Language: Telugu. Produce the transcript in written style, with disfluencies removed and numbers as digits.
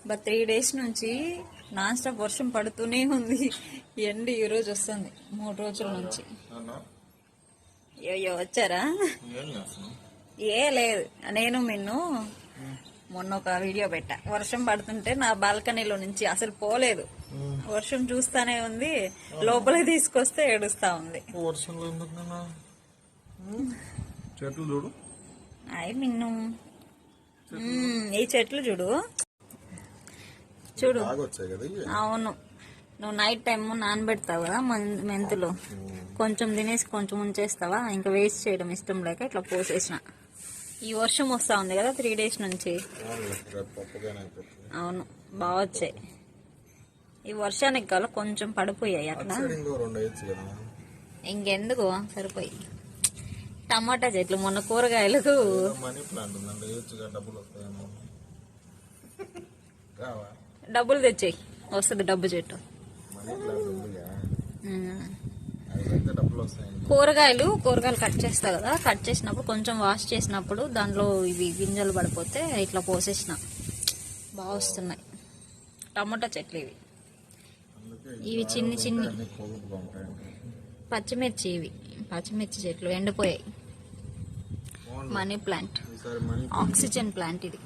బట్ 3 days నుంచి నాన్ స్టాప్ వర్షం పడుతూనే ఉంది. ఎండ ఈ రోజు వస్తుంది 3 రోజుల నుంచి. అయ్యో వచ్చారా? ఏ లేదు, నేను మిన్ను మొన్న ఒక వీడియో పెట్టా. వర్షం పడుతుంటే నా బాల్కనీలో నుంచి అసలు పోలేదు. వర్షం చూస్తానే ఉంది, లోపలికి తీసుకొస్తే ఏడుస్తా ఉంది. చెట్లు చూడు, అయ్యి మిన్ను ఈ చెట్లు చూడు చూడు. అవును, నువ్వు నైట్ టైమ్ నానబెడతావు కదా మెంతులు, కొంచెం తినేసి కొంచెం ఉంచేస్తావా, ఇంకా వేస్ట్ చేయడం ఇష్టం లేక ఇట్లా పోసేసిన. ఈ వర్షం వస్తా ఉంది కదా 3 days నుంచి. అవును, బాగా వచ్చాయి. ఈ వర్షానికి కాదు కొంచెం పడిపోయాయి అట్లా. ఇంకెందుకు సరిపోయి. టమాటా చెట్లు మొన్న కూరగాయలకు డబ్బులు తెచ్చాయి, వస్తుంది డబ్బు చెట్టు. కూరగాయలు కట్ చేస్తా కదా, కట్ చేసినప్పుడు కొంచెం వాష్ చేసినప్పుడు దాంట్లో ఇవి గింజలు పడిపోతే ఇట్లా పోసేసిన, బాగా వస్తున్నాయి టమాటా చెట్లు. ఇవి చిన్ని పచ్చిమిర్చి, ఇవి పచ్చిమిర్చి చెట్లు ఎండిపోయాయి. మనీ ప్లాంట్, ఆక్సిజన్ ప్లాంట్ ఇది.